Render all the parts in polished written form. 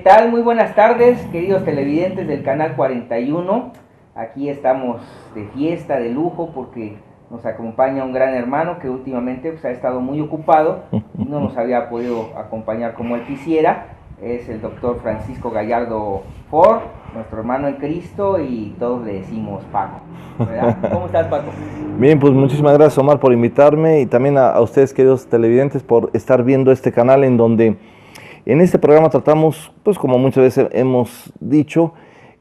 tal? Muy buenas tardes, queridos televidentes del canal 41. Aquí estamos de fiesta, de lujo, porque nos acompaña un gran hermano que últimamente pues, ha estado muy ocupado y no nos había podido acompañar como él quisiera. Es el doctor Francisco Gallardo Ford, nuestro hermano en Cristo, y todos le decimos Paco, ¿verdad? ¿Cómo estás, Paco? Bien, pues muchísimas gracias, Omar, por invitarme, y también a ustedes, queridos televidentes, por estar viendo este canal en donde en este programa tratamos, pues como muchas veces hemos dicho,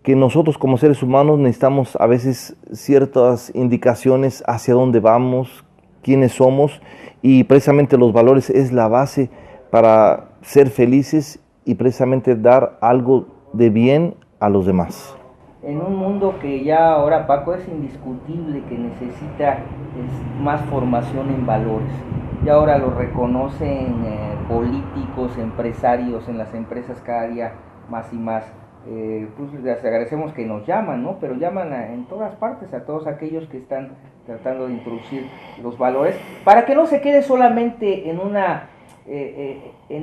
que nosotros como seres humanos necesitamos a veces ciertas indicaciones hacia dónde vamos, quiénes somos, y precisamente los valores es la base para ser felices y precisamente dar algo de bien a los demás. En un mundo que ya ahora, Paco, es indiscutible que necesita más formación en valores. Ya ahora lo reconocen políticos, empresarios, en las empresas cada día más y más. Pues les agradecemos que nos llaman, ¿no? Pero llaman en todas partes a todos aquellos que están tratando de introducir los valores para que no se quede solamente en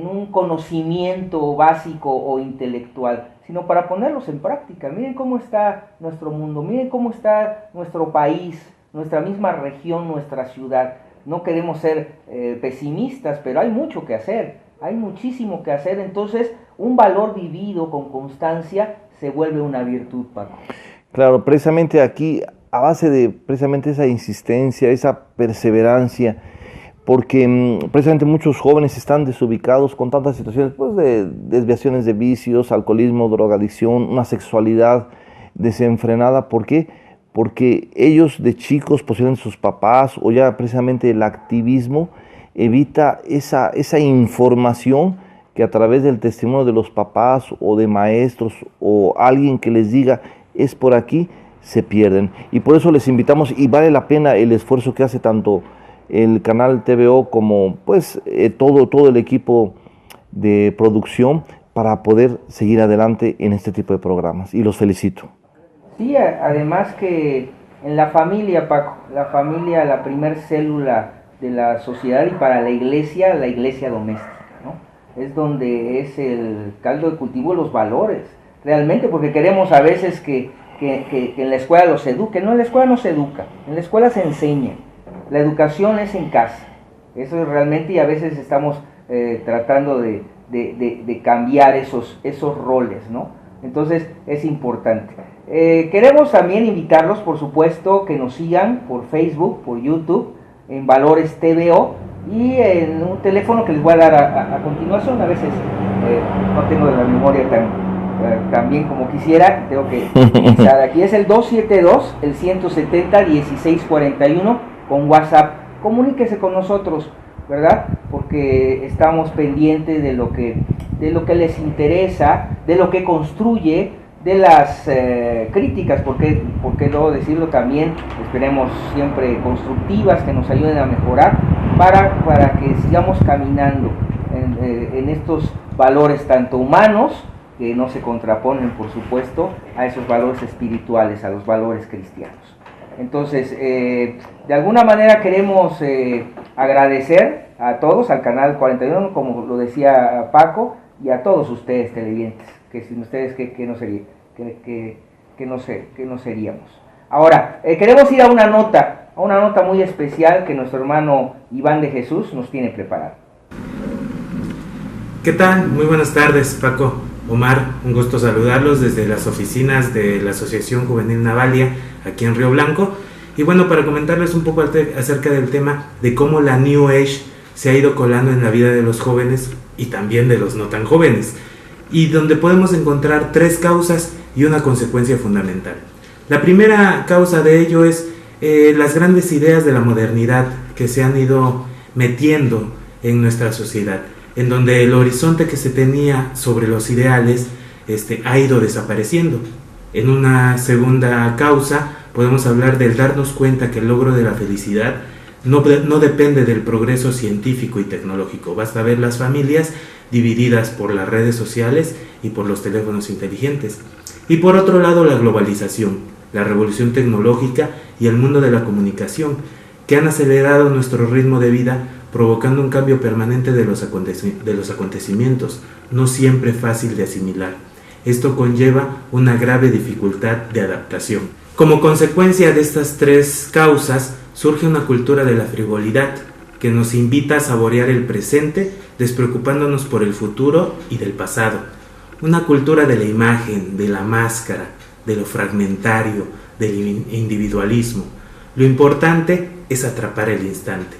un conocimiento básico o intelectual, sino para ponerlos en práctica. Miren cómo está nuestro mundo, miren cómo está nuestro país, nuestra misma región, nuestra ciudad. No queremos ser pesimistas, pero hay mucho que hacer, hay muchísimo que hacer. Entonces, un valor vivido con constancia se vuelve una virtud, Paco. Claro, precisamente aquí, a base de precisamente esa insistencia, esa perseverancia, porque precisamente muchos jóvenes están desubicados con tantas situaciones, pues, de desviaciones de vicios, alcoholismo, drogadicción, una sexualidad desenfrenada. ¿Por qué? Porque ellos de chicos, posiblemente sus papás, o ya precisamente el activismo, evita esa información que a través del testimonio de los papás o de maestros o alguien que les diga es por aquí, se pierden. Y por eso les invitamos, y vale la pena el esfuerzo que hace tanto el canal TVO como pues todo el equipo de producción para poder seguir adelante en este tipo de programas, y los felicito. Sí, además que en la familia, Paco, la familia, la primer célula de la sociedad, y para la iglesia doméstica, ¿no? Es donde es el caldo de cultivo de los valores, realmente, porque queremos a veces que en la escuela los eduquen. No, en la escuela no se educa, en la escuela se enseña. La educación es en casa, eso es realmente, y a veces estamos tratando de cambiar esos roles, ¿no? Entonces es importante. Queremos también invitarlos, por supuesto, que nos sigan por Facebook, por YouTube, en Valores TVO, y en un teléfono que les voy a dar a continuación. A veces no tengo la memoria tan bien como quisiera, tengo que utilizar aquí. Es el 272, el 170, 1641, con WhatsApp. Comuníquese con nosotros, ¿verdad? Porque estamos pendientes de lo que les interesa, de lo que construye, de las críticas, porque luego decirlo también, esperemos siempre constructivas, que nos ayuden a mejorar, para que sigamos caminando en estos valores tanto humanos, que no se contraponen, por supuesto, a esos valores espirituales, a los valores cristianos. Entonces, de alguna manera queremos agradecer a todos, al canal 41, como lo decía Paco, y a todos ustedes televidentes, que sin ustedes que no seríamos. Ahora, queremos ir a una nota muy especial que nuestro hermano Iván de Jesús nos tiene preparado. ¿Qué tal? Muy buenas tardes, Paco, Omar, un gusto saludarlos desde las oficinas de la Asociación Juvenil Navalia, aquí en Río Blanco. Y bueno, para comentarles un poco acerca del tema de cómo la New Age se ha ido colando en la vida de los jóvenes y también de los no tan jóvenes, y donde podemos encontrar 3 causas y una consecuencia fundamental. La primera causa de ello es las grandes ideas de la modernidad que se han ido metiendo en nuestra sociedad, en donde el horizonte que se tenía sobre los ideales ha ido desapareciendo. En una segunda causa podemos hablar del darnos cuenta que el logro de la felicidad no depende del progreso científico y tecnológico. Basta ver las familias divididas por las redes sociales y por los teléfonos inteligentes. Y por otro lado, la globalización, la revolución tecnológica y el mundo de la comunicación, que han acelerado nuestro ritmo de vida provocando un cambio permanente de los acontecimientos, no siempre fácil de asimilar. Esto conlleva una grave dificultad de adaptación. Como consecuencia de estas tres causas, surge una cultura de la frivolidad, que nos invita a saborear el presente, despreocupándonos por el futuro y del pasado. Una cultura de la imagen, de la máscara, de lo fragmentario, del individualismo. Lo importante es atrapar el instante.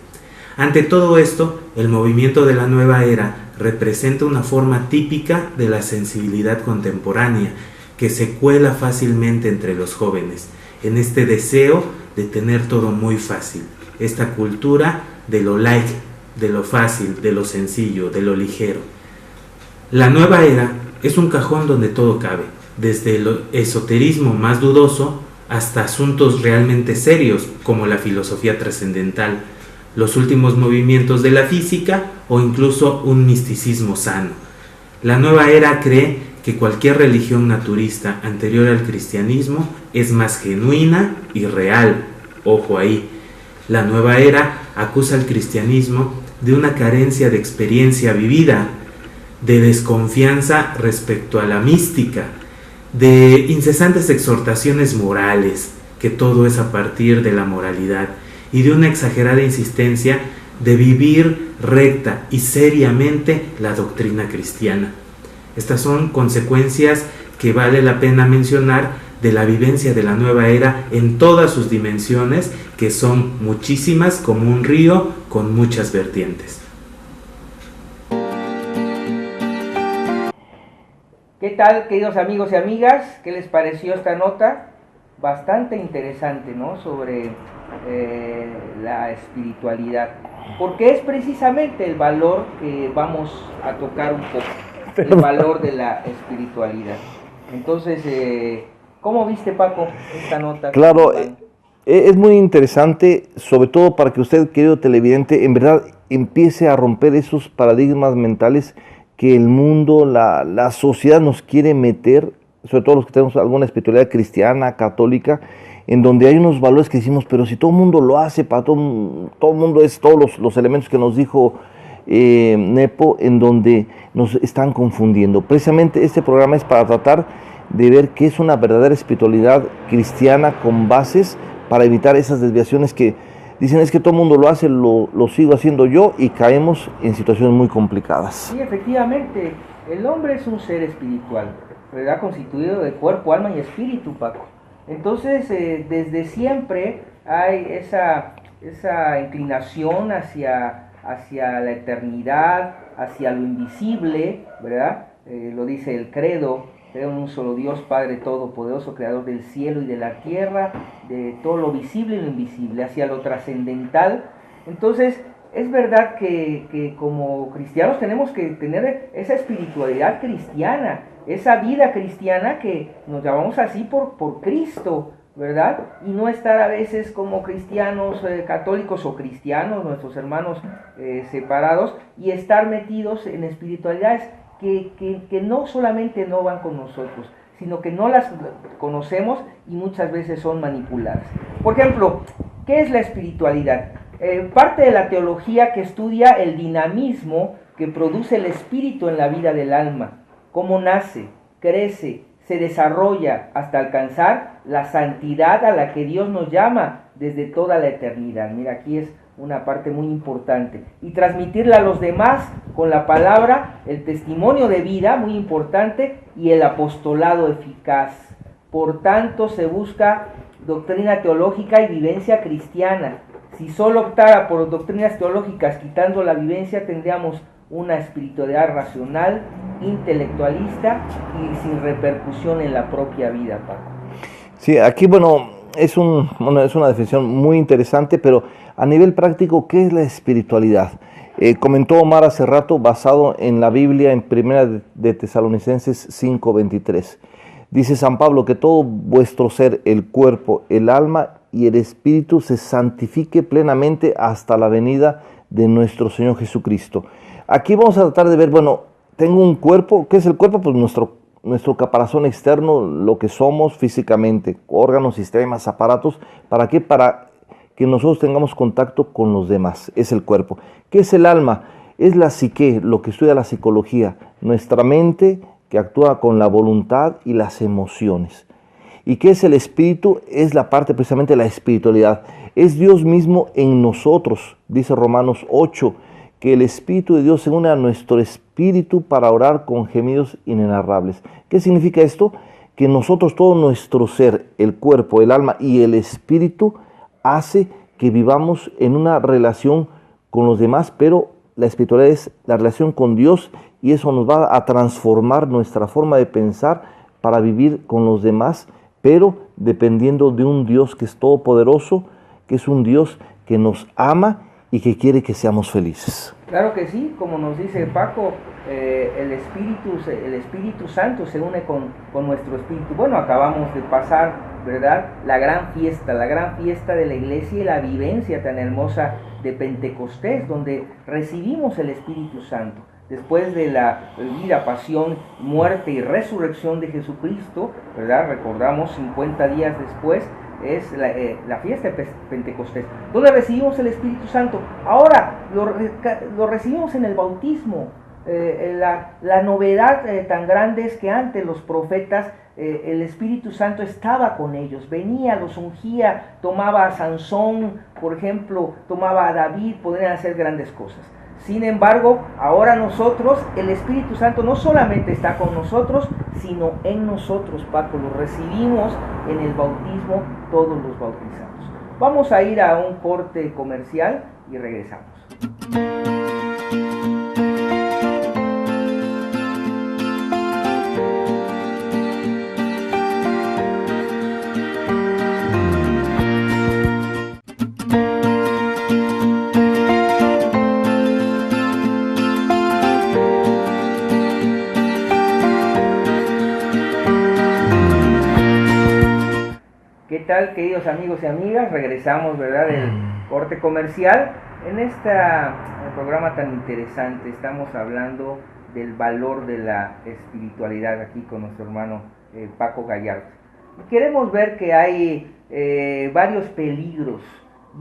Ante todo esto, el movimiento de la nueva era representa una forma típica de la sensibilidad contemporánea que se cuela fácilmente entre los jóvenes, en este deseo de tener todo muy fácil, esta cultura de lo light, de lo fácil, de lo sencillo, de lo ligero. La nueva era es un cajón donde todo cabe, desde el esoterismo más dudoso hasta asuntos realmente serios como la filosofía trascendental, los últimos movimientos de la física o incluso un misticismo sano. La nueva era cree que cualquier religión naturista anterior al cristianismo es más genuina y real. Ojo ahí. La nueva era acusa al cristianismo de una carencia de experiencia vivida, de desconfianza respecto a la mística, de incesantes exhortaciones morales, que todo es a partir de la moralidad, y de una exagerada insistencia de vivir recta y seriamente la doctrina cristiana. Estas son consecuencias que vale la pena mencionar de la vivencia de la nueva era en todas sus dimensiones, que son muchísimas, como un río con muchas vertientes. ¿Qué tal, queridos amigos y amigas? ¿Qué les pareció esta nota? Bastante interesante, ¿no? Sobre la espiritualidad, porque es precisamente el valor que vamos a tocar un poco, el valor de la espiritualidad. Entonces, ¿cómo viste, Paco, esta nota? Claro, es muy interesante, sobre todo para que usted, querido televidente, en verdad empiece a romper esos paradigmas mentales que el mundo, la sociedad nos quiere meter, sobre todo los que tenemos alguna espiritualidad cristiana, católica, en donde hay unos valores que decimos, pero si todo el mundo lo hace, para todo el mundo es todos los elementos que nos dijo Nepo, en donde nos están confundiendo. Precisamente este programa es para tratar de ver qué es una verdadera espiritualidad cristiana con bases, para evitar esas desviaciones que dicen es que todo el mundo lo hace, lo sigo haciendo yo, y caemos en situaciones muy complicadas. Sí, efectivamente, el hombre es un ser espiritual, ¿verdad? Constituido de cuerpo, alma y espíritu, Paco. Entonces, desde siempre hay esa inclinación hacia la eternidad, hacia lo invisible, ¿verdad? Lo dice el credo: creo en un solo Dios, Padre Todopoderoso, Creador del cielo y de la tierra, de todo lo visible y lo invisible, hacia lo trascendental. Entonces, es verdad que como cristianos tenemos que tener esa espiritualidad cristiana, esa vida cristiana que nos llamamos así por Cristo, ¿verdad? Y no estar a veces como cristianos católicos o cristianos, nuestros hermanos separados, y estar metidos en espiritualidades que no solamente no van con nosotros, sino que no las conocemos y muchas veces son manipuladas. Por ejemplo, ¿qué es la espiritualidad? Parte de la teología que estudia el dinamismo que produce el espíritu en la vida del alma, cómo nace, crece, se desarrolla hasta alcanzar la santidad a la que Dios nos llama desde toda la eternidad. Mira, aquí es una parte muy importante. Y transmitirla a los demás con la palabra, el testimonio de vida, muy importante, y el apostolado eficaz. Por tanto, se busca doctrina teológica y vivencia cristiana. Si solo optara por doctrinas teológicas quitando la vivencia, tendríamos una espiritualidad racional, intelectualista y sin repercusión en la propia vida, Paco. Sí, aquí, es una definición muy interesante, pero a nivel práctico, ¿qué es la espiritualidad? Comentó Omar hace rato, basado en la Biblia, en 1 de Tesalonicenses 5:23. Dice San Pablo que todo vuestro ser, el cuerpo, el alma y el espíritu se santifique plenamente hasta la venida de nuestro Señor Jesucristo. Aquí vamos a tratar de ver, tengo un cuerpo. ¿Qué es el cuerpo? Pues nuestro caparazón externo, lo que somos físicamente, órganos, sistemas, aparatos. ¿Para qué? Para que nosotros tengamos contacto con los demás, es el cuerpo. ¿Qué es el alma? Es la psique, lo que estudia la psicología, nuestra mente que actúa con la voluntad y las emociones. ¿Y qué es el espíritu? Es la parte precisamente de la espiritualidad. Es Dios mismo en nosotros, dice Romanos 8, que el Espíritu de Dios se une a nuestro espíritu para orar con gemidos inenarrables. ¿Qué significa esto? Que nosotros, todo nuestro ser, el cuerpo, el alma y el espíritu, hace que vivamos en una relación con los demás, pero la espiritualidad es la relación con Dios y eso nos va a transformar nuestra forma de pensar para vivir con los demás, pero dependiendo de un Dios que es todopoderoso, que es un Dios que nos ama y que quiere que seamos felices. Claro que sí, como nos dice Paco, el Espíritu Santo se une con nuestro espíritu. Bueno, acabamos de pasar, ¿verdad?, la gran fiesta de la iglesia y la vivencia tan hermosa de Pentecostés, donde recibimos el Espíritu Santo. Después de la vida, pasión, muerte y resurrección de Jesucristo, ¿verdad?, recordamos 50 días después, es la fiesta de Pentecostés, donde recibimos el Espíritu Santo. Ahora lo recibimos en el bautismo. La novedad tan grande es que antes los profetas, el Espíritu Santo estaba con ellos, venía, los ungía, tomaba a Sansón, por ejemplo, tomaba a David, podrían hacer grandes cosas. Sin embargo, ahora nosotros, el Espíritu Santo no solamente está con nosotros, sino en nosotros, Paco, lo recibimos en el bautismo todos los bautizados. Vamos a ir a un corte comercial y regresamos. ¿Qué tal, queridos amigos y amigas? Regresamos, ¿verdad?, del corte comercial. En este programa tan interesante estamos hablando del valor de la espiritualidad aquí con nuestro hermano Paco Gallardo. Y queremos ver que hay varios peligros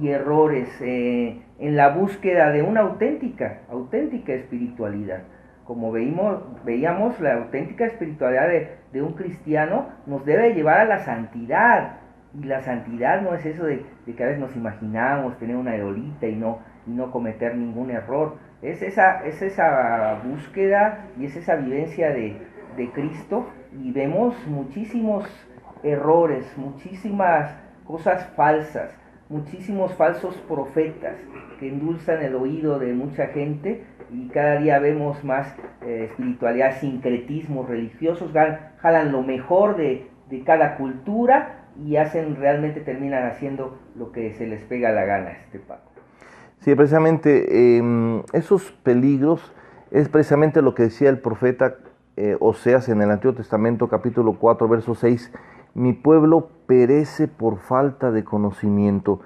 y errores en la búsqueda de una auténtica espiritualidad. Como veíamos, la auténtica espiritualidad de un cristiano nos debe llevar a la santidad. Y la santidad no es eso de que a veces nos imaginamos tener una aerolita y no cometer ningún error. Es esa búsqueda y es esa vivencia de Cristo, y vemos muchísimos errores, muchísimas cosas falsas, muchísimos falsos profetas que endulzan el oído de mucha gente, y cada día vemos más espiritualidad, sincretismos religiosos, jalan lo mejor de cada cultura y terminan haciendo lo que se les pega la gana, Paco. Sí, precisamente esos peligros es precisamente lo que decía el profeta Oseas en el Antiguo Testamento, capítulo 4, verso 6, mi pueblo perece por falta de conocimiento.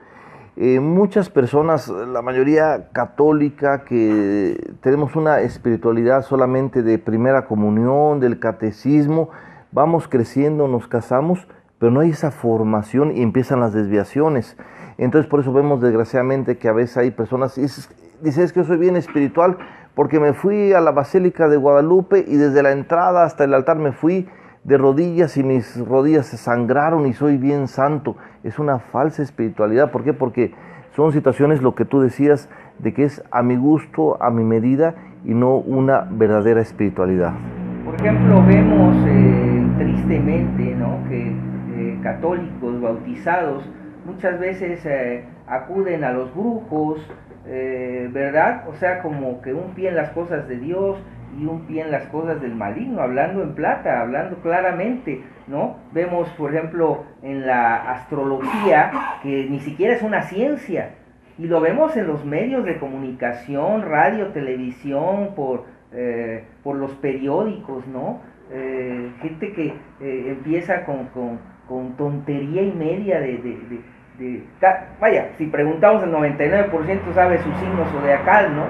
Muchas personas, la mayoría católica, que tenemos una espiritualidad solamente de primera comunión, del catecismo, vamos creciendo, nos casamos, pero no hay esa formación y empiezan las desviaciones. Entonces por eso vemos desgraciadamente que a veces hay personas, dicen, es que yo soy bien espiritual porque me fui a la Basílica de Guadalupe y desde la entrada hasta el altar me fui de rodillas y mis rodillas se sangraron y soy bien santo. Es una falsa espiritualidad. ¿Por qué? Porque son situaciones, lo que tú decías, de que es a mi gusto, a mi medida y no una verdadera espiritualidad. Por ejemplo, vemos tristemente, ¿no?, que católicos bautizados muchas veces acuden a los brujos, ¿verdad? O sea, como que un pie en las cosas de Dios y un pie en las cosas del maligno, hablando en plata, hablando claramente, ¿no? Vemos, por ejemplo, en la astrología, que ni siquiera es una ciencia, y lo vemos en los medios de comunicación, radio, televisión, por los periódicos, ¿no? Gente que empieza con tontería y media vaya, si preguntamos, el 99% sabe su signo zodiacal, ¿no?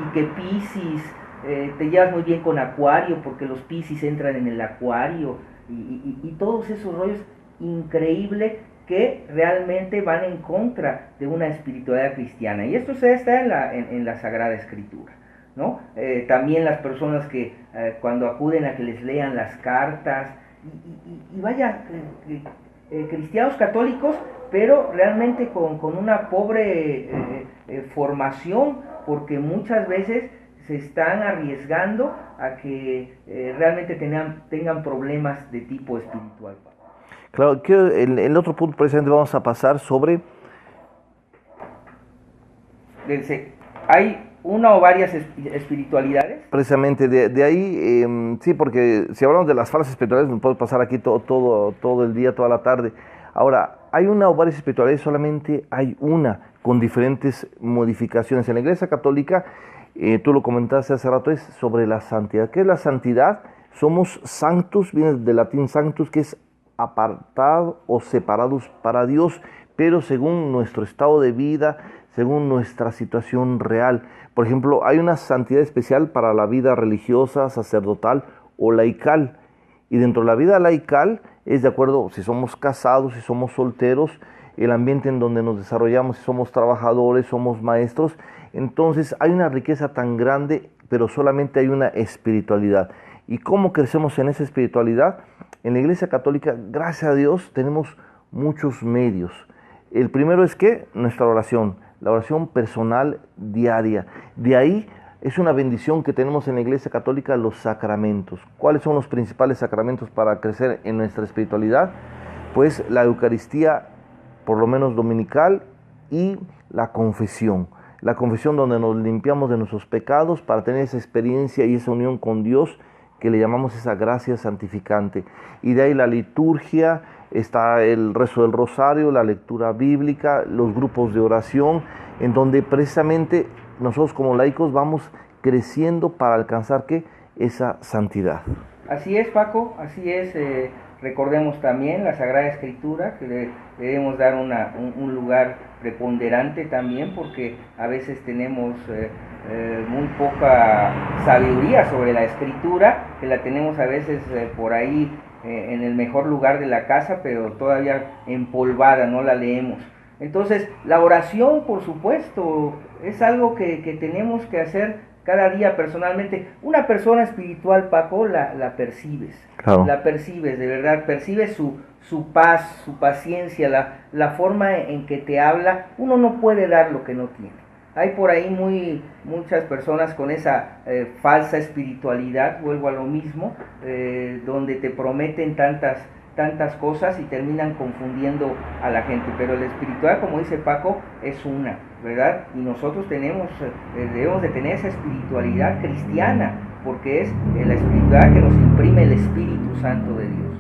Y que Piscis, te llevas muy bien con Acuario porque los Piscis entran en el Acuario, y todos esos rollos. Increíble que realmente van en contra de una espiritualidad cristiana. Y esto se está en la Sagrada Escritura, ¿no? También las personas que cuando acuden a que les lean las cartas, y vaya, cristianos católicos, pero realmente con una pobre formación, porque muchas veces se están arriesgando a que realmente tengan problemas de tipo espiritual. Claro, el otro punto precisamente vamos a pasar sobre... Hay una o varias espiritualidades. Precisamente de ahí, sí, porque si hablamos de las falsas espiritualidades, nos podemos pasar aquí todo el día, toda la tarde. Ahora, hay una o varias espiritualidades, solamente hay una, con diferentes modificaciones. En la Iglesia Católica, tú lo comentaste hace rato, es sobre la santidad. ¿Qué es la santidad? Somos sanctus, viene del latín sanctus, que es apartados o separados para Dios, pero según nuestro estado de vida, según nuestra situación real. Por ejemplo, hay una santidad especial para la vida religiosa, sacerdotal o laical. Y dentro de la vida laical es de acuerdo si somos casados, si somos solteros, el ambiente en donde nos desarrollamos, si somos trabajadores, somos maestros. Entonces hay una riqueza tan grande, pero solamente hay una espiritualidad. ¿Y cómo crecemos en esa espiritualidad? En la Iglesia Católica, gracias a Dios, tenemos muchos medios. El primero es que nuestra oración, la oración personal diaria. De ahí es una bendición que tenemos en la Iglesia Católica, los sacramentos. ¿Cuáles son los principales sacramentos para crecer en nuestra espiritualidad? Pues la Eucaristía, por lo menos dominical, y la confesión. La confesión donde nos limpiamos de nuestros pecados para tener esa experiencia y esa unión con Dios, que le llamamos esa gracia santificante. Y de ahí la liturgia, está el rezo del rosario, la lectura bíblica, los grupos de oración, en donde precisamente nosotros como laicos vamos creciendo para alcanzar ¿qué? Esa santidad. Así es, Paco, así es. Recordemos también la Sagrada Escritura, que le debemos dar un lugar preponderante también, porque a veces tenemos muy poca sabiduría sobre la Escritura, que la tenemos a veces por ahí en el mejor lugar de la casa, pero todavía empolvada, no la leemos. Entonces, la oración, por supuesto, es algo que tenemos que hacer cada día personalmente. Una persona espiritual, Paco, la percibes. Claro. La percibes, de verdad, percibes su paz, su paciencia, la forma en que te habla. Uno no puede dar lo que no tiene. Hay por ahí muchas personas con esa falsa espiritualidad, vuelvo a lo mismo, donde te prometen tantas cosas y terminan confundiendo a la gente. Pero la espiritualidad, como dice Paco, es una, ¿verdad? Y nosotros debemos de tener esa espiritualidad cristiana, porque es la espiritualidad que nos imprime el Espíritu Santo de Dios.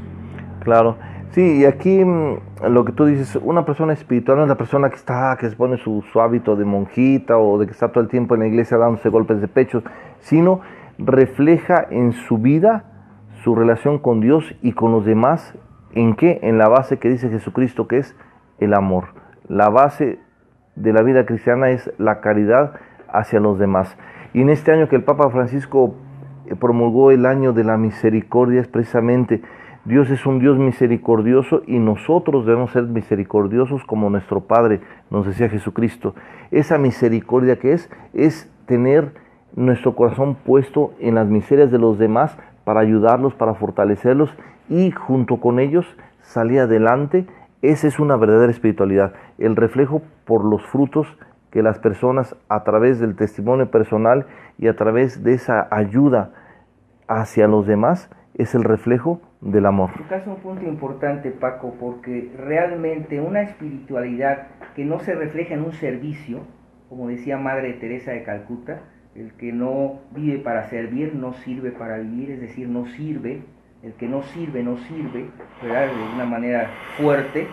Claro. Sí, y aquí lo que tú dices, una persona espiritual no es la persona que se pone su hábito de monjita o de que está todo el tiempo en la iglesia dándose golpes de pecho, sino refleja en su vida su relación con Dios y con los demás. ¿En qué? En la base que dice Jesucristo, que es el amor. La base de la vida cristiana es la caridad hacia los demás. Y en este año que el Papa Francisco promulgó el año de la misericordia, es precisamente Dios es un Dios misericordioso y nosotros debemos ser misericordiosos como nuestro Padre, nos decía Jesucristo. Esa misericordia que es tener nuestro corazón puesto en las miserias de los demás para ayudarlos, para fortalecerlos y junto con ellos salir adelante. Esa es una verdadera espiritualidad, el reflejo por los frutos que las personas a través del testimonio personal y a través de esa ayuda hacia los demás es el reflejo del amor. Tocas un punto importante, Paco, porque realmente una espiritualidad que no se refleja en un servicio, como decía Madre Teresa de Calcuta, el que no vive para servir, no sirve para vivir, es decir, no sirve, el que no sirve, ¿verdad? De una manera fuerte.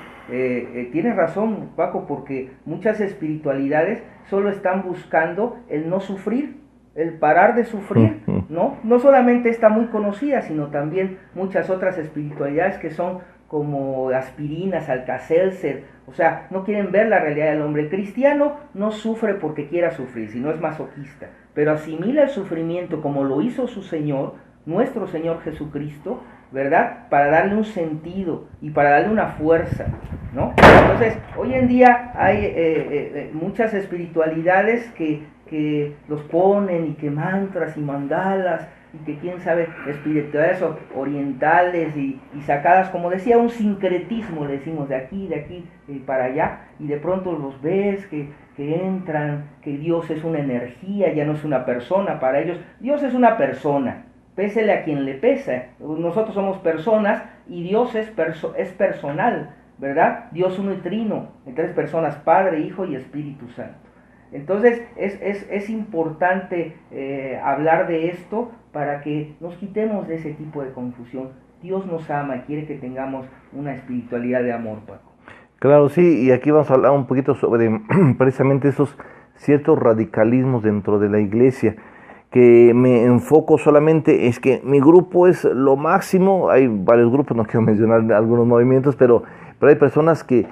Tienes razón, Paco, porque muchas espiritualidades solo están buscando el no sufrir, el parar de sufrir, ¿no? No solamente esta muy conocida, sino también muchas otras espiritualidades que son como aspirinas, Alka-Seltzer, o sea, no quieren ver la realidad del hombre. El cristiano no sufre porque quiera sufrir, sino es masoquista, pero asimila el sufrimiento como lo hizo su Señor, nuestro Señor Jesucristo, ¿verdad? Para darle un sentido y para darle una fuerza, ¿no? Entonces, hoy en día hay muchas espiritualidades que los ponen y que mantras y mandalas y que quién sabe, espiritualidades orientales y sacadas, como decía, un sincretismo, le decimos, de aquí para allá, y de pronto los ves que entran, que Dios es una energía, ya no es una persona para ellos. Dios es una persona, pésele a quien le pesa. Nosotros somos personas y Dios es personal, ¿verdad? Dios uno y trino, en tres personas, Padre, Hijo y Espíritu Santo. Entonces es importante hablar de esto para que nos quitemos de ese tipo de confusión. Dios nos ama y quiere que tengamos una espiritualidad de amor, Paco. Claro, sí, y aquí vamos a hablar un poquito sobre precisamente esos ciertos radicalismos dentro de la iglesia, que me enfoco solamente, es que mi grupo es lo máximo. Hay varios grupos, no quiero mencionar algunos movimientos, pero hay personas que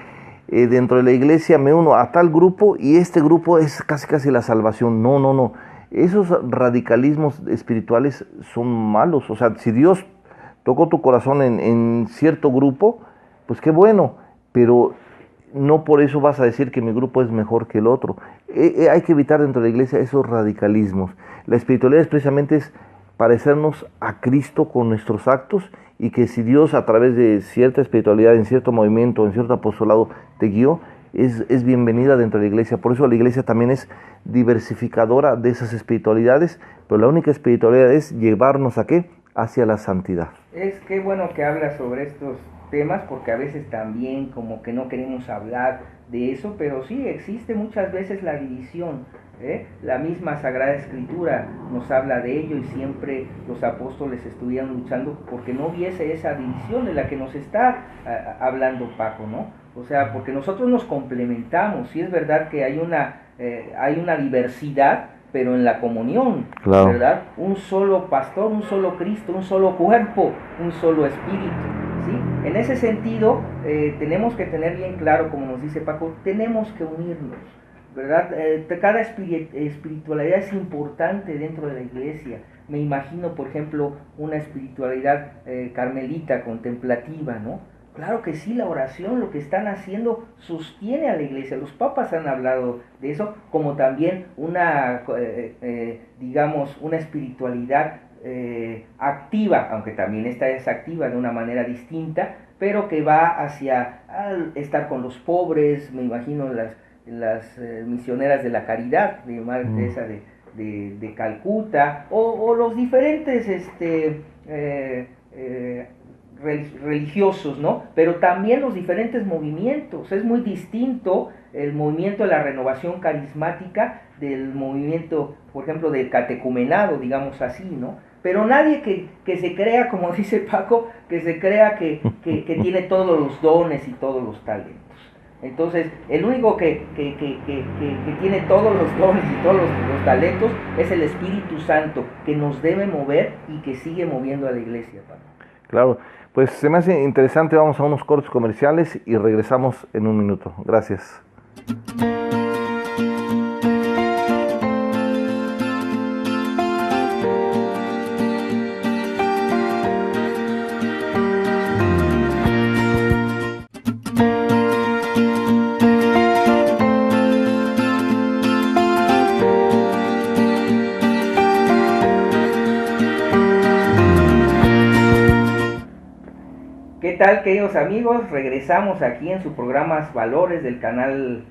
dentro de la iglesia me uno a tal grupo y este grupo es casi la salvación. No. Esos radicalismos espirituales son malos. O sea, si Dios tocó tu corazón en cierto grupo, pues qué bueno, pero no por eso vas a decir que mi grupo es mejor que el otro. Hay que evitar dentro de la iglesia esos radicalismos. La espiritualidad precisamente es parecernos a Cristo con nuestros actos, y que si Dios a través de cierta espiritualidad, en cierto movimiento, en cierto apostolado te guió, es bienvenida dentro de la iglesia. Por eso la iglesia también es diversificadora de esas espiritualidades, pero la única espiritualidad es llevarnos ¿a qué? Hacia la santidad. Es que bueno que hablas sobre estos temas, porque a veces también como que no queremos hablar de eso, pero sí existe muchas veces la división. La misma Sagrada Escritura nos habla de ello, y siempre los apóstoles estuvieron luchando porque no hubiese esa división de la que nos está hablando Paco, ¿no? O sea, porque nosotros nos complementamos. Sí es verdad que hay una diversidad, pero en la comunión, claro, ¿verdad? Un solo pastor, un solo Cristo, un solo cuerpo, un solo espíritu, ¿sí? En ese sentido, tenemos que tener bien claro, como nos dice Paco, tenemos que unirnos, ¿verdad? Cada espiritualidad es importante dentro de la iglesia. Me imagino, por ejemplo, una espiritualidad carmelita, contemplativa, ¿no? Claro que sí, la oración, lo que están haciendo, sostiene a la iglesia. Los papas han hablado de eso, como también una espiritualidad activa, aunque también esta es activa de una manera distinta, pero que va hacia estar con los pobres. Me imagino las misioneras de la caridad, de Madre Teresa de Calcuta, o los diferentes religiosos, ¿no? Pero también los diferentes movimientos. Es muy distinto el movimiento de la renovación carismática del movimiento, por ejemplo, del catecumenado, digamos así, ¿no? Pero nadie que se crea, como dice Paco, que se crea que tiene todos los dones y todos los talentos. Entonces, el único que tiene todos los dones y todos los talentos es el Espíritu Santo, que nos debe mover y que sigue moviendo a la iglesia, Paco. Claro, pues se me hace interesante. Vamos a unos cortes comerciales y regresamos en un minuto. Gracias. ¿Qué tal, queridos amigos? Regresamos aquí en su programa Valores del canal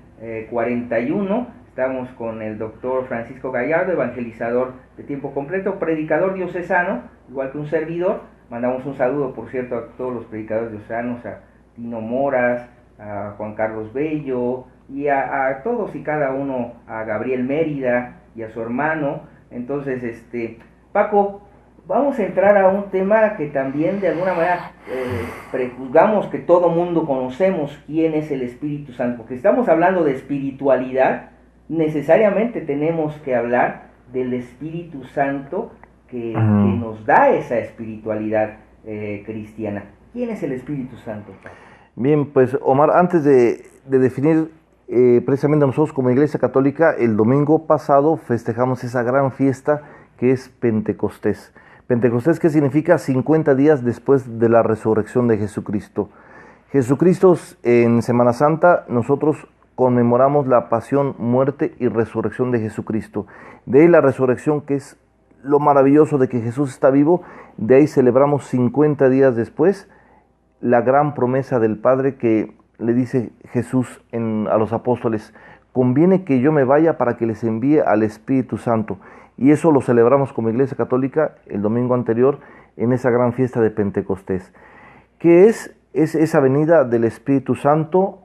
41. Estamos con el doctor Francisco Gallardo, evangelizador de tiempo completo, predicador diocesano, igual que un servidor. Mandamos un saludo, por cierto, a todos los predicadores diocesanos, a Tino Moras, a Juan Carlos Bello, y a todos y cada uno, a Gabriel Mérida y a su hermano. Entonces, Paco, vamos a entrar a un tema que también de alguna manera prejuzgamos que todo mundo conocemos, quién es el Espíritu Santo. Porque estamos hablando de espiritualidad, necesariamente tenemos que hablar del Espíritu Santo que nos da esa espiritualidad cristiana. ¿Quién es el Espíritu Santo? Bien, pues Omar, antes de definir precisamente nosotros como Iglesia Católica, el domingo pasado festejamos esa gran fiesta que es Pentecostés. Pentecostés, ¿qué significa? 50 días después de la resurrección de Jesucristo. Jesucristo, en Semana Santa, nosotros conmemoramos la pasión, muerte y resurrección de Jesucristo. De ahí la resurrección, que es lo maravilloso de que Jesús está vivo. De ahí celebramos 50 días después la gran promesa del Padre que le dice Jesús a los apóstoles: conviene que yo me vaya para que les envíe al Espíritu Santo. Y eso lo celebramos como Iglesia Católica el domingo anterior en esa gran fiesta de Pentecostés. ¿Qué es? Es esa venida del Espíritu Santo,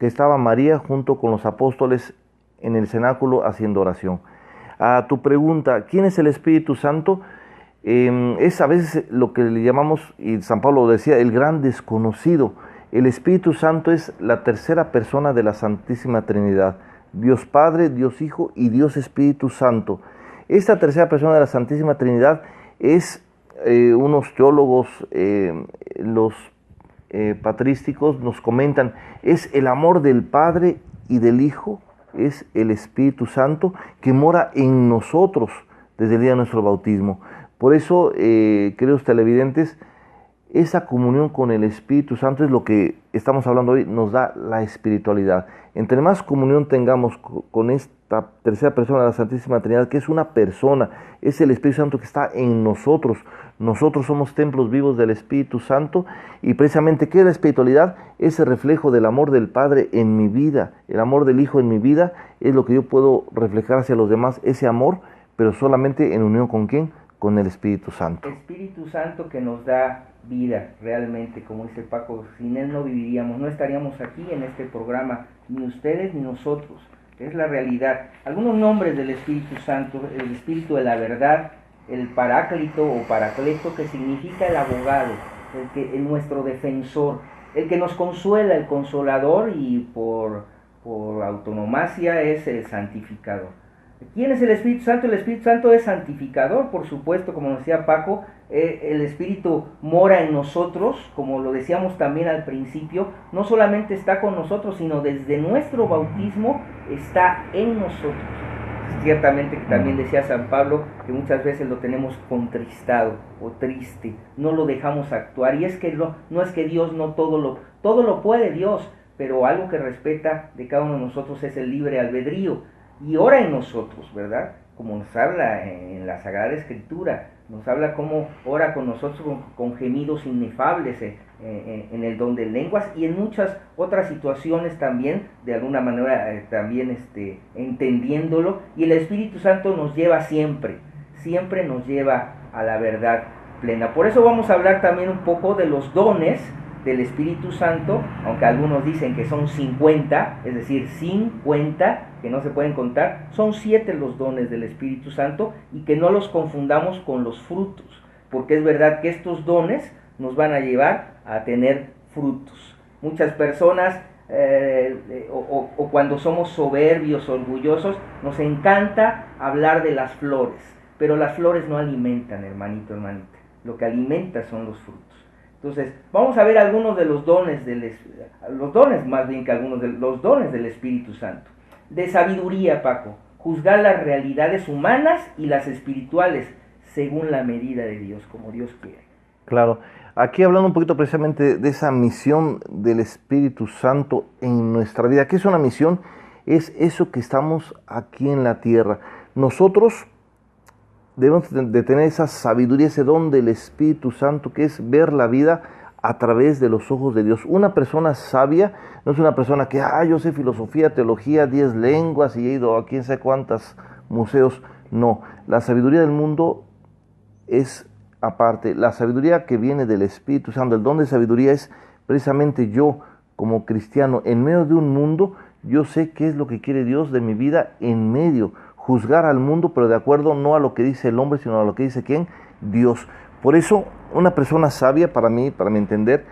que estaba María junto con los apóstoles en el cenáculo haciendo oración. A tu pregunta, ¿quién es el Espíritu Santo? Es a veces lo que le llamamos, y San Pablo decía, el gran desconocido. El Espíritu Santo es la tercera persona de la Santísima Trinidad. Dios Padre, Dios Hijo y Dios Espíritu Santo. Esta tercera persona de la Santísima Trinidad es, unos teólogos, los patrísticos nos comentan, es el amor del Padre y del Hijo, es el Espíritu Santo que mora en nosotros desde el día de nuestro bautismo. Por eso, queridos televidentes, esa comunión con el Espíritu Santo es lo que estamos hablando hoy, nos da la espiritualidad. Entre más comunión tengamos con esta tercera persona de la Santísima Trinidad, que es una persona, es el Espíritu Santo que está en nosotros. Nosotros somos templos vivos del Espíritu Santo, y precisamente, ¿qué es la espiritualidad? Ese reflejo del amor del Padre en mi vida, el amor del Hijo en mi vida, es lo que yo puedo reflejar hacia los demás, ese amor, pero solamente en unión ¿con quién? Con el Espíritu Santo. Espíritu Santo que nos da vida realmente, como dice Paco, sin Él no viviríamos, no estaríamos aquí en este programa, ni ustedes ni nosotros, es la realidad. Algunos nombres del Espíritu Santo: el Espíritu de la verdad, el Paráclito o Paracleto, que significa el abogado, el nuestro defensor, el que nos consuela, el consolador, y por autonomacia es el santificador. ¿Quién es el Espíritu Santo? El Espíritu Santo es santificador, por supuesto, como decía Paco. El Espíritu mora en nosotros, como lo decíamos también al principio. No solamente está con nosotros, sino desde nuestro bautismo está en nosotros. Ciertamente que también decía San Pablo que muchas veces lo tenemos contristado o triste, no lo dejamos actuar. Y es que no es que Dios no todo lo puede Dios, pero algo que respeta de cada uno de nosotros es el libre albedrío. Y ora en nosotros, ¿verdad? Como nos habla en la Sagrada Escritura, nos habla cómo ora con nosotros con gemidos inefables en el don de lenguas, y en muchas otras situaciones también, de alguna manera también entendiéndolo. Y el Espíritu Santo nos lleva siempre nos lleva a la verdad plena. Por eso vamos a hablar también un poco de los dones del Espíritu Santo, aunque algunos dicen que son 50, es decir, 50, que no se pueden contar. Son 7 los dones del Espíritu Santo, y que no los confundamos con los frutos, porque es verdad que estos dones nos van a llevar a tener frutos. Muchas personas, o cuando somos soberbios, orgullosos, nos encanta hablar de las flores, pero las flores no alimentan, hermanito, hermanita. Lo que alimenta son los frutos. Entonces, vamos a ver algunos de los dones del Espíritu Santo. De sabiduría, Paco, juzgar las realidades humanas y las espirituales según la medida de Dios, como Dios quiere. Claro, aquí hablando un poquito precisamente de esa misión del Espíritu Santo en nuestra vida. ¿Qué es una misión? Es eso que estamos aquí en la tierra. Nosotros debemos de tener esa sabiduría, ese don del Espíritu Santo, que es ver la vida a través de los ojos de Dios. Una persona sabia no es una persona que, yo sé filosofía, teología, 10 lenguas y he ido a quién sabe cuántos museos. No, la sabiduría del mundo es aparte. La sabiduría que viene del Espíritu Santo, el don de sabiduría, es precisamente yo como cristiano, en medio de un mundo, yo sé qué es lo que quiere Dios de mi vida en medio. Juzgar al mundo, pero de acuerdo no a lo que dice el hombre, sino a lo que dice ¿quién? Dios. Por eso, una persona sabia, para mi entender,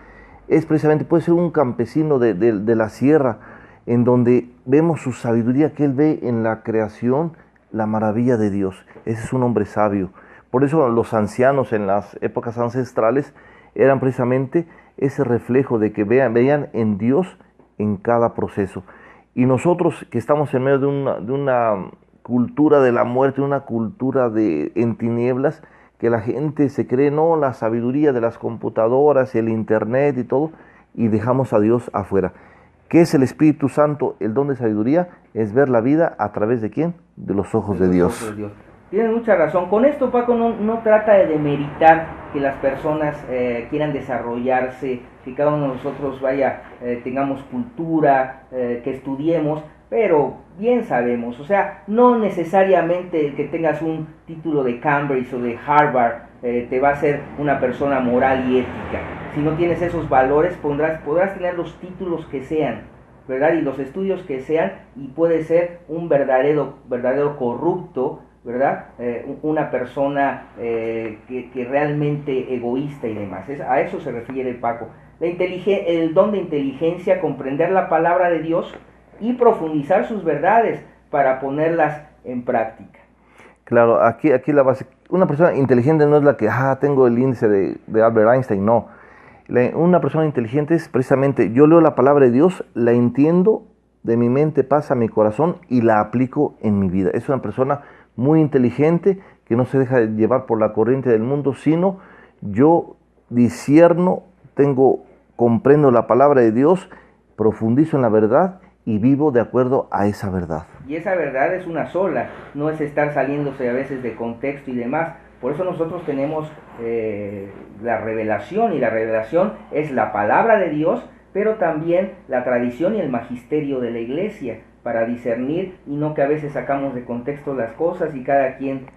es precisamente, puede ser un campesino de la sierra, en donde vemos su sabiduría, que él ve en la creación la maravilla de Dios. Ese es un hombre sabio. Por eso los ancianos en las épocas ancestrales eran precisamente ese reflejo de que veían en Dios en cada proceso. Y nosotros que estamos en medio de una cultura de la muerte, una cultura en tinieblas, que la gente se cree, no, la sabiduría de las computadoras, el internet y todo, y dejamos a Dios afuera. ¿Qué es el Espíritu Santo? El don de sabiduría es ver la vida a través de ¿quién? De los ojos de Dios. Tienes mucha razón. Con esto, Paco, no trata de demeritar que las personas quieran desarrollarse, que cada uno de nosotros tengamos cultura, que estudiemos, pero bien sabemos, o sea, no necesariamente que tengas un título de Cambridge o de Harvard te va a ser una persona moral y ética. Si no tienes esos valores, podrás tener los títulos que sean, ¿verdad? Y los estudios que sean, y puede ser un verdadero corrupto, ¿verdad? Una persona que realmente egoísta y demás. A eso se refiere Paco. El don de inteligencia, comprender la palabra de Dios y profundizar sus verdades para ponerlas en práctica. Claro, aquí la base. Una persona inteligente no es la que, tengo el índice de Albert Einstein, no. Una persona inteligente es precisamente, yo leo la palabra de Dios, la entiendo, de mi mente pasa a mi corazón y la aplico en mi vida. Es una persona muy inteligente que no se deja llevar por la corriente del mundo, sino yo discierno, comprendo la palabra de Dios, profundizo en la verdad y vivo de acuerdo a esa verdad. Y esa verdad es una sola, no es estar saliéndose a veces de contexto y demás. Por eso nosotros tenemos la revelación, y la revelación es la palabra de Dios, pero también la tradición y el magisterio de la iglesia, para discernir y no que a veces sacamos de contexto las cosas y cada quien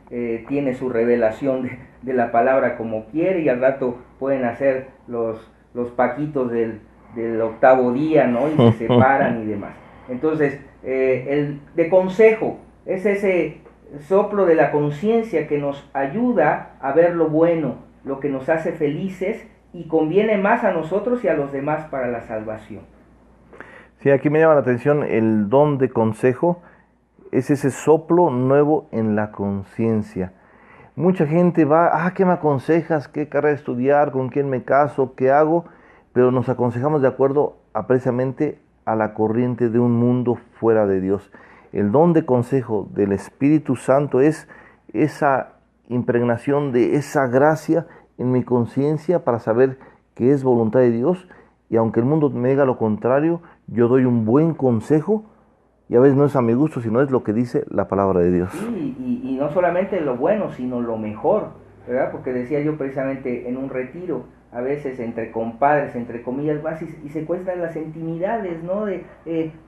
tiene su revelación de la palabra como quiere, y al rato pueden hacer los paquitos del octavo día, ¿no? Y se separan y demás. Entonces, el de consejo es ese soplo de la conciencia que nos ayuda a ver lo bueno, lo que nos hace felices y conviene más a nosotros y a los demás para la salvación. Sí, aquí me llama la atención el don de consejo, es ese soplo nuevo en la conciencia. Mucha gente va, ¿qué me aconsejas? ¿Qué carrera estudiar? ¿Con quién me caso? ¿Qué hago? Pero nos aconsejamos de acuerdo precisamente a la corriente de un mundo fuera de Dios. El don de consejo del Espíritu Santo es esa impregnación de esa gracia en mi conciencia para saber que es voluntad de Dios, y aunque el mundo me diga lo contrario, yo doy un buen consejo, y a veces no es a mi gusto, sino es lo que dice la palabra de Dios. Sí, y no solamente lo bueno, sino lo mejor, ¿verdad? Porque decía yo precisamente en un retiro, a veces entre compadres, entre comillas, vas y se cuestan las intimidades, ¿no?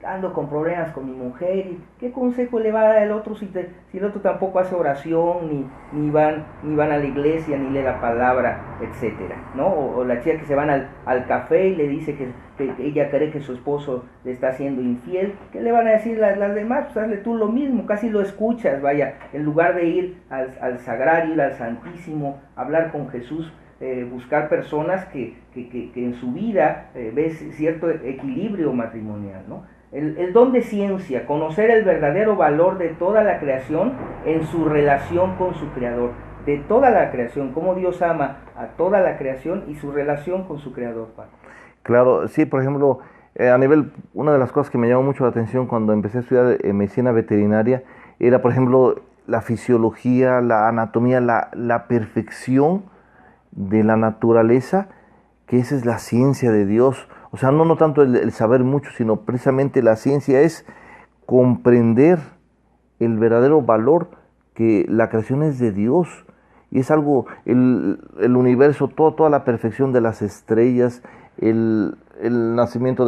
Ando con problemas con mi mujer, y ¿qué consejo le va a dar el otro si el otro tampoco hace oración, ni van a la iglesia, ni lee la palabra, etcétera, ¿no? O la chica que se van al café y le dice que ella cree que su esposo le está haciendo infiel, ¿qué le van a decir las demás? Pues hazle tú lo mismo, casi lo escuchas, en lugar de ir al sagrario, ir al Santísimo, hablar con Jesús, buscar personas que en su vida ves cierto equilibrio matrimonial, ¿no? El don de ciencia, conocer el verdadero valor de toda la creación en su relación con su Creador, de toda la creación, cómo Dios ama a toda la creación y su relación con su Creador, Padre. Claro, sí, por ejemplo, una de las cosas que me llamó mucho la atención cuando empecé a estudiar medicina veterinaria era, por ejemplo, la fisiología, la anatomía, la perfección de la naturaleza, que esa es la ciencia de Dios. O sea, no tanto el saber mucho, sino precisamente la ciencia es comprender el verdadero valor que la creación es de Dios. Y es algo, el universo, toda la perfección de las estrellas, el nacimiento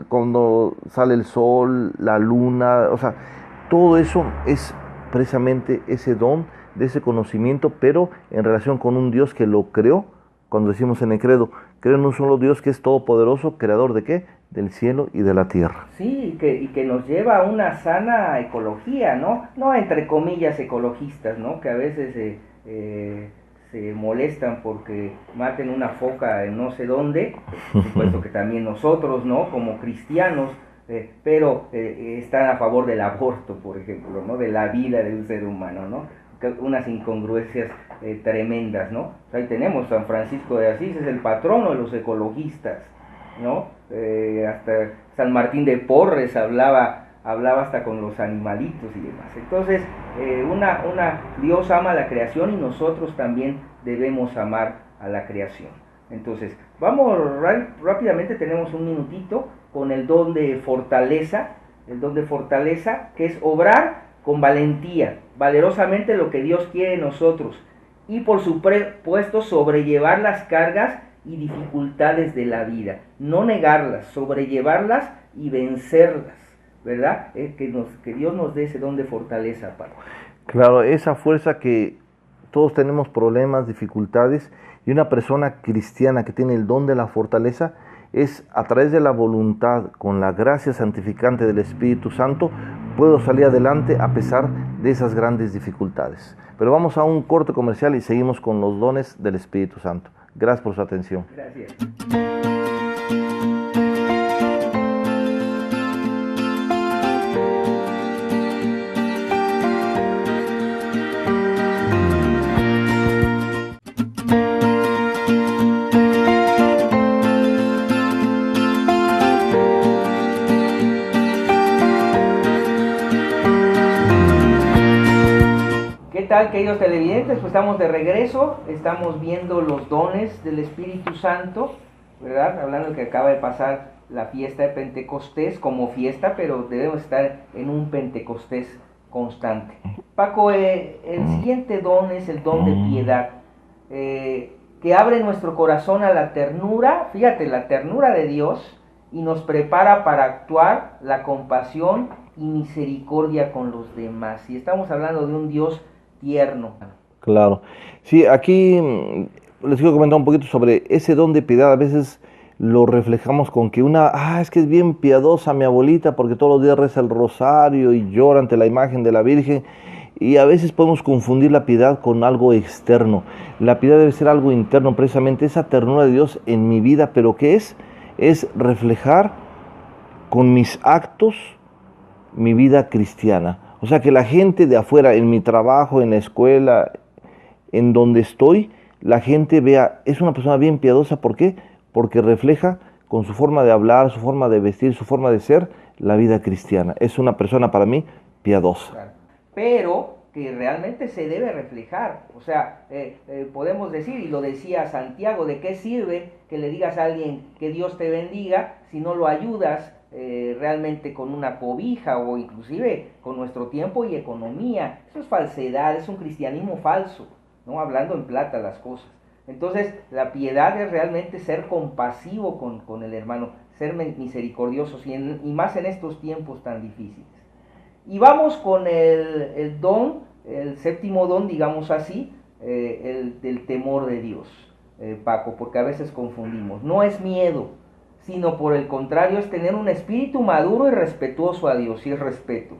cuando sale el sol, la luna, o sea, todo eso es precisamente ese don de ese conocimiento, pero en relación con un Dios que lo creó. Cuando decimos en el credo, creo en un solo Dios que es todopoderoso, creador de ¿qué? Del cielo y de la tierra. Sí, y que nos lleva a una sana ecología, ¿no? No entre comillas ecologistas, ¿no? Que a veces se molestan porque maten una foca en no sé dónde, por supuesto que también nosotros, ¿no? Como cristianos, pero están a favor del aborto, por ejemplo, ¿no? De la vida de un ser humano, ¿no? Unas incongruencias tremendas, ¿no? Ahí tenemos San Francisco de Asís, es el patrono de los ecologistas, ¿no? Hasta San Martín de Porres hablaba hablaba hasta con los animalitos y demás. Entonces, Dios ama la creación y nosotros también debemos amar a la creación. Entonces, vamos rápidamente, tenemos un minutito, con el don de fortaleza, que es obrar con valentía, valerosamente lo que Dios quiere en nosotros, y por supuesto sobrellevar las cargas y dificultades de la vida, no negarlas, sobrellevarlas y vencerlas, ¿verdad? Que Dios nos dé ese don de fortaleza, Paco. Claro, esa fuerza que todos tenemos problemas, dificultades, y una persona cristiana que tiene el don de la fortaleza es a través de la voluntad, con la gracia santificante del Espíritu Santo, puedo salir adelante a pesar de esas grandes dificultades. Pero vamos a un corte comercial y seguimos con los dones del Espíritu Santo. Gracias por su atención. Gracias. ¿Qué tal, queridos televidentes? Pues estamos de regreso, estamos viendo los dones del Espíritu Santo, ¿verdad? Hablando que acaba de pasar la fiesta de Pentecostés como fiesta, pero debemos estar en un Pentecostés constante. Paco, el siguiente don es el don de piedad, que abre nuestro corazón a la ternura, fíjate, la ternura de Dios, y nos prepara para actuar la compasión y misericordia con los demás. Y estamos hablando de un Dios tierno. Claro. Sí, aquí les quiero comentar un poquito sobre ese don de piedad. A veces lo reflejamos con que es que es bien piadosa mi abuelita porque todos los días reza el rosario y llora ante la imagen de la Virgen. Y a veces podemos confundir la piedad con algo externo. La piedad debe ser algo interno, precisamente esa ternura de Dios en mi vida. ¿Pero qué es? Es reflejar con mis actos mi vida cristiana. O sea, que la gente de afuera, en mi trabajo, en la escuela, en donde estoy, la gente vea, es una persona bien piadosa. ¿Por qué? Porque refleja con su forma de hablar, su forma de vestir, su forma de ser, la vida cristiana. Es una persona para mí piadosa. Claro. Pero que realmente se debe reflejar. O sea, podemos decir, y lo decía Santiago, ¿de qué sirve que le digas a alguien que Dios te bendiga si no lo ayudas realmente con una cobija o inclusive con nuestro tiempo y economía? Eso es falsedad, es un cristianismo falso, ¿no? Hablando en plata las cosas. Entonces, la piedad es realmente ser compasivo con el hermano, ser misericordiosos y más en estos tiempos tan difíciles. Y vamos con el don, el séptimo don, digamos así, el del temor de Dios, Paco, porque a veces confundimos. No es miedo, sino por el contrario es tener un espíritu maduro y respetuoso a Dios, y es respeto.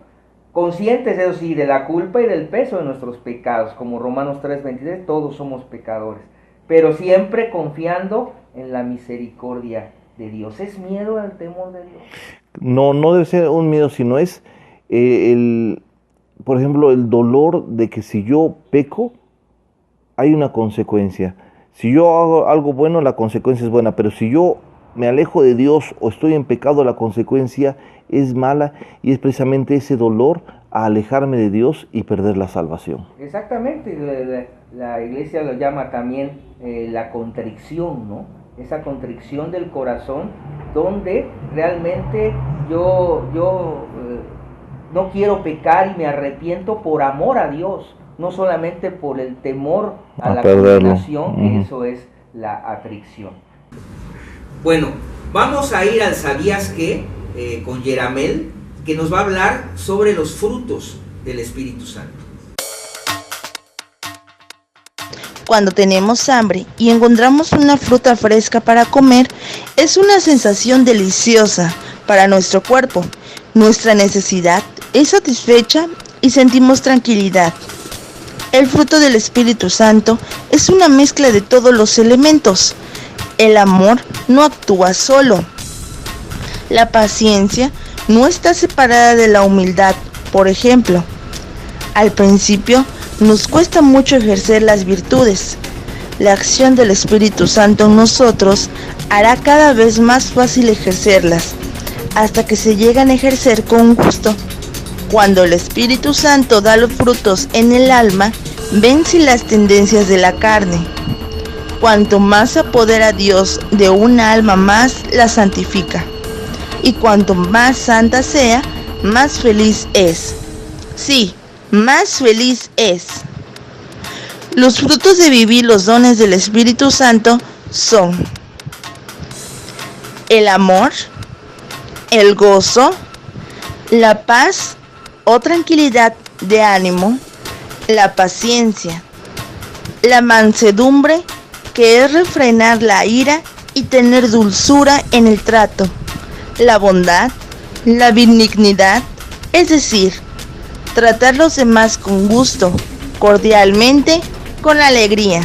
Conscientes, eso sí, de la culpa y del peso de nuestros pecados, como Romanos 3:23, todos somos pecadores, pero siempre confiando en la misericordia de Dios. ¿Es miedo el temor de Dios? No debe ser un miedo, sino es por ejemplo, el dolor de que si yo peco, hay una consecuencia. Si yo hago algo bueno, la consecuencia es buena, pero si yo me alejo de Dios o estoy en pecado, la consecuencia es mala, y es precisamente ese dolor a alejarme de Dios y perder la salvación. Exactamente, la iglesia lo llama también la contrición, ¿no? Esa contrición del corazón donde realmente yo no quiero pecar y me arrepiento por amor a Dios, no solamente por el temor a la condenación, eso es la atracción. Bueno, vamos a ir al ¿Sabías qué? Con Yeramel, que nos va a hablar sobre los frutos del Espíritu Santo. Cuando tenemos hambre y encontramos una fruta fresca para comer, es una sensación deliciosa para nuestro cuerpo. Nuestra necesidad es satisfecha y sentimos tranquilidad. El fruto del Espíritu Santo es una mezcla de todos los elementos. El amor no actúa solo. La paciencia no está separada de la humildad. Por ejemplo, al principio nos cuesta mucho ejercer las virtudes. La acción del Espíritu Santo en nosotros hará cada vez más fácil ejercerlas. hasta que se llegan a ejercer con gusto. Cuando el Espíritu Santo da los frutos en el alma, vence las tendencias de la carne. Cuanto más se apodera Dios de una alma, más la santifica. Y cuanto más santa sea, más feliz es. Sí, más feliz es. Los frutos de vivir los dones del Espíritu Santo son el amor, el gozo, la paz o tranquilidad de ánimo, la paciencia, la mansedumbre, que es refrenar la ira y tener dulzura en el trato, la bondad, la benignidad, es decir, tratar a los demás con gusto, cordialmente, con alegría,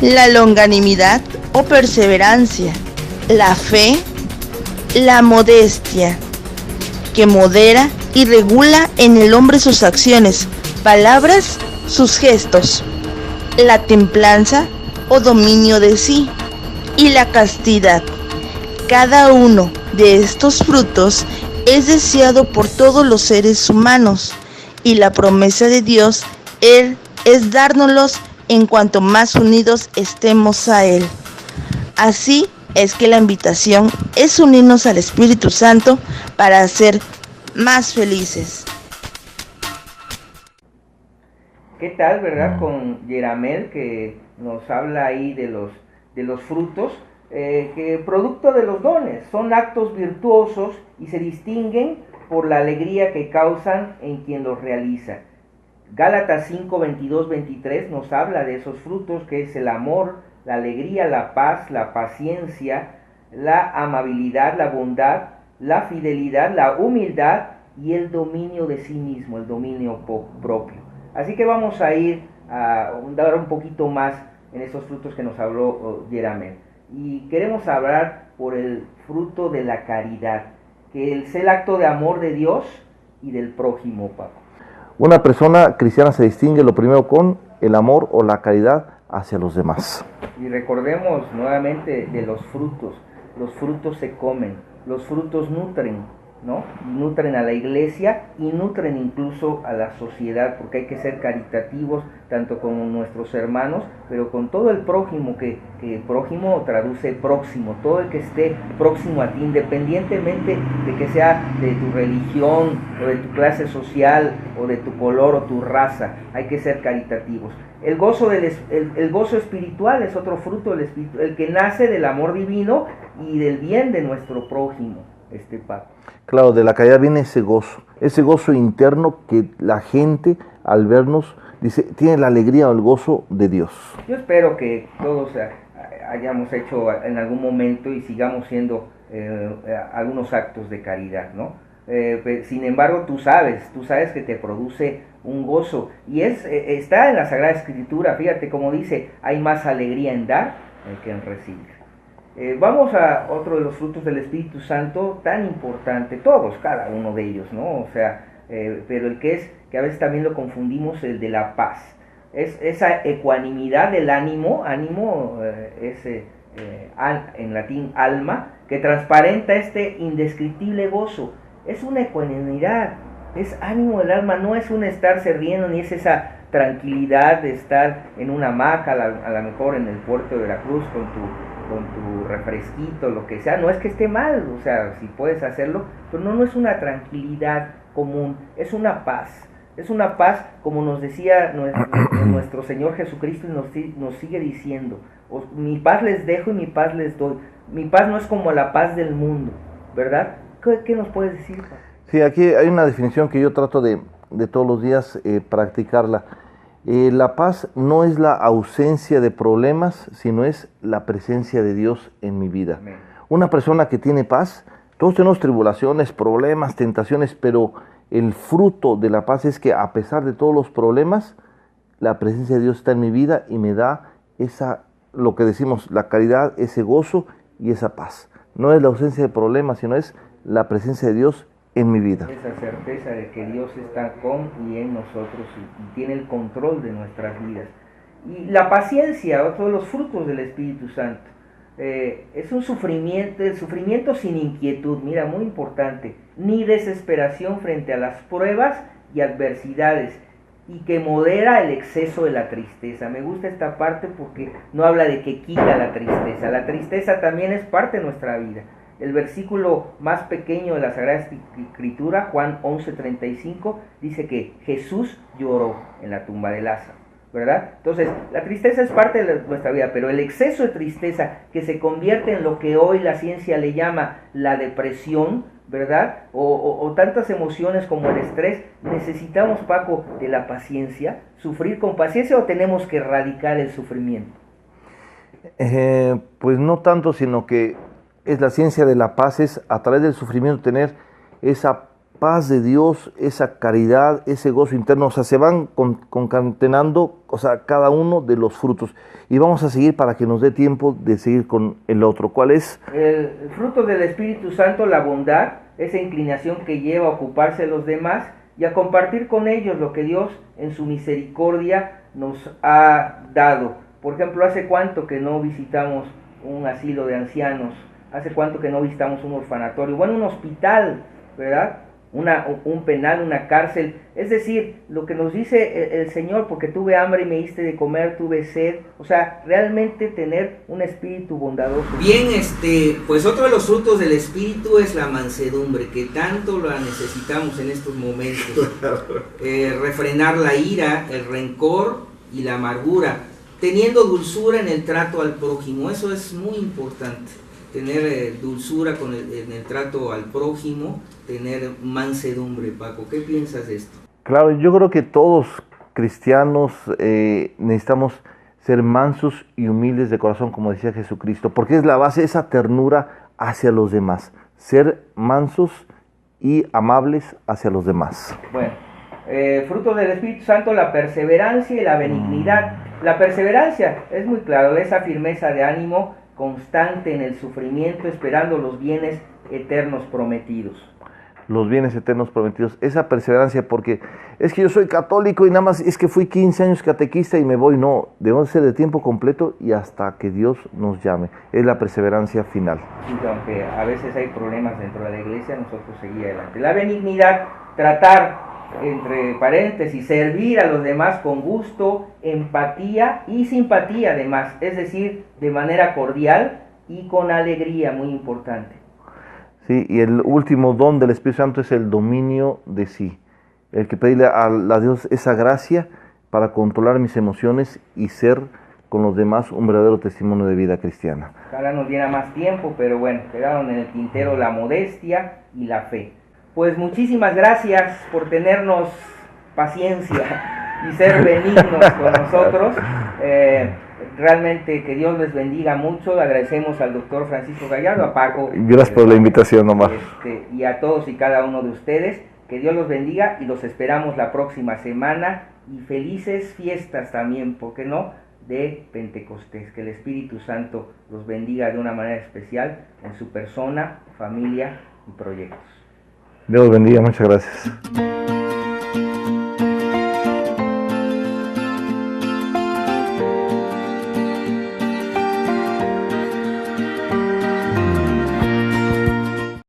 la longanimidad o perseverancia, la fe, la modestia, que modera y regula en el hombre sus acciones, palabras, sus gestos, la templanza o dominio de sí, y la castidad. Cada uno de estos frutos es deseado por todos los seres humanos, y la promesa de Dios es dárnoslos en cuanto más unidos estemos a Él. Así es que la invitación es unirnos al Espíritu Santo para ser más felices. ¿Qué tal, verdad? Con Yeramel, que nos habla ahí de los frutos, que producto de los dones, son actos virtuosos y se distinguen por la alegría que causan en quien los realiza. Gálatas 5, 22, 23 nos habla de esos frutos, que es el amor, la alegría, la paz, la paciencia, la amabilidad, la bondad, la fidelidad, la humildad y el dominio de sí mismo, el dominio propio. Así que vamos a ir a dar un poquito más en esos frutos que nos habló Yeramel. Y queremos hablar por el fruto de la caridad, que es el acto de amor de Dios y del prójimo, Paco. Una persona cristiana se distingue lo primero con el amor o la caridad hacia los demás. Y recordemos nuevamente de los frutos se comen, los frutos nutren, ¿no? Nutren a la iglesia y nutren incluso a la sociedad, porque hay que ser caritativos tanto con nuestros hermanos, pero con todo el prójimo, que prójimo traduce próximo, todo el que esté próximo a ti, independientemente de que sea de tu religión o de tu clase social o de tu color o tu raza, hay que ser caritativos. El gozo espiritual es otro fruto del espíritu, el que nace del amor divino y del bien de nuestro prójimo, Paco. Claro, de la caridad viene ese gozo interno que la gente al vernos dice, tiene la alegría o el gozo de Dios. Yo espero que todos hayamos hecho en algún momento y sigamos siendo algunos actos de caridad, ¿no? Sin embargo, tú sabes que te produce un gozo, y está en la Sagrada Escritura. Fíjate cómo dice, hay más alegría en dar que en recibir. Vamos a otro de los frutos del Espíritu Santo, tan importante, todos, cada uno de ellos, ¿no? O sea, pero el que a veces también lo confundimos, el de la paz. Es esa ecuanimidad del ánimo en latín alma, que transparenta este indescriptible gozo. Es una ecuanimidad, es ánimo del alma, no es un estarse riendo, ni es esa tranquilidad de estar en una hamaca, a lo mejor en el puerto de Veracruz con tu refresquito, lo que sea. No es que esté mal, o sea, si puedes hacerlo, pero no es una tranquilidad común, es una paz como nos decía nuestro Señor Jesucristo, y nos sigue diciendo, mi paz les dejo y mi paz les doy. Mi paz no es como la paz del mundo, ¿verdad? ¿Qué nos puedes decir? Sí, aquí hay una definición que yo trato de todos los días practicarla. La paz no es la ausencia de problemas, sino es la presencia de Dios en mi vida. Amén. Una persona que tiene paz, todos tenemos tribulaciones, problemas, tentaciones, pero el fruto de la paz es que a pesar de todos los problemas, la presencia de Dios está en mi vida y me da lo que decimos, la caridad, ese gozo y esa paz. No es la ausencia de problemas, sino es la presencia de Dios en mi vida. Esa certeza de que Dios está con y en nosotros y tiene el control de nuestras vidas. Y la paciencia, otro de los frutos del Espíritu Santo. es un sufrimiento, el sufrimiento sin inquietud, mira, muy importante, ni desesperación frente a las pruebas y adversidades, y que modera el exceso de la tristeza. Me gusta esta parte porque no habla de que quita la tristeza también es parte de nuestra vida. El versículo más pequeño de la Sagrada Escritura, Juan 11:35, dice que Jesús lloró en la tumba de Lázaro, ¿verdad? Entonces, la tristeza es parte de nuestra vida, pero el exceso de tristeza que se convierte en lo que hoy la ciencia le llama la depresión, ¿verdad? O tantas emociones como el estrés, necesitamos, Paco, de la paciencia, sufrir con paciencia, o tenemos que erradicar el sufrimiento. Pues no tanto, sino que es la ciencia de la paz, es a través del sufrimiento tener esa paz de Dios, esa caridad, ese gozo interno. O sea, se van concatenando, o sea, cada uno de los frutos. Y vamos a seguir para que nos dé tiempo de seguir con el otro. ¿Cuál es? El fruto del Espíritu Santo, la bondad, esa inclinación que lleva a ocuparse de los demás y a compartir con ellos lo que Dios en su misericordia nos ha dado. Por ejemplo, ¿hace cuánto que no visitamos un asilo de ancianos? ¿Hace cuánto que no visitamos un orfanatorio? Bueno, un hospital, ¿verdad? Un penal, una cárcel. Es decir, lo que nos dice el Señor, porque tuve hambre y me diste de comer, tuve sed. O sea, realmente tener un espíritu bondadoso. Bien, pues otro de los frutos del espíritu es la mansedumbre, que tanto la necesitamos en estos momentos. Refrenar la ira, el rencor y la amargura, teniendo dulzura en el trato al prójimo. Eso es muy importante. Tener dulzura en el trato al prójimo, tener mansedumbre. Paco, ¿qué piensas de esto? Claro, yo creo que todos cristianos necesitamos ser mansos y humildes de corazón, como decía Jesucristo, porque es la base, esa ternura hacia los demás, ser mansos y amables hacia los demás. Bueno, fruto del Espíritu Santo, la perseverancia y la benignidad. La perseverancia es muy claro, esa firmeza de ánimo constante en el sufrimiento, esperando los bienes eternos prometidos. Los bienes eternos prometidos, esa perseverancia, porque es que yo soy católico y nada más es que fui 15 años catequista y me voy. No, debemos ser de tiempo completo y hasta que Dios nos llame. Es la perseverancia final. Sí, aunque a veces hay problemas dentro de la iglesia, nosotros seguir adelante. La benignidad, tratar, entre paréntesis, servir a los demás con gusto, empatía y simpatía además, es decir, de manera cordial y con alegría, muy importante. Sí, y el último don del Espíritu Santo es el dominio de sí, el que pedirle a Dios esa gracia para controlar mis emociones y ser con los demás un verdadero testimonio de vida cristiana. Ojalá nos diera más tiempo, pero bueno, quedaron en el tintero la modestia y la fe. Pues muchísimas gracias por tenernos paciencia y ser benignos con nosotros. Realmente que Dios les bendiga mucho. Agradecemos al doctor Francisco Gallardo, a Paco. Gracias por la invitación, Omar. Y a todos y cada uno de ustedes. Que Dios los bendiga y los esperamos la próxima semana. Y felices fiestas también, ¿por qué no?, de Pentecostés. Que el Espíritu Santo los bendiga de una manera especial en su persona, familia y proyectos. Dios los bendiga, muchas gracias.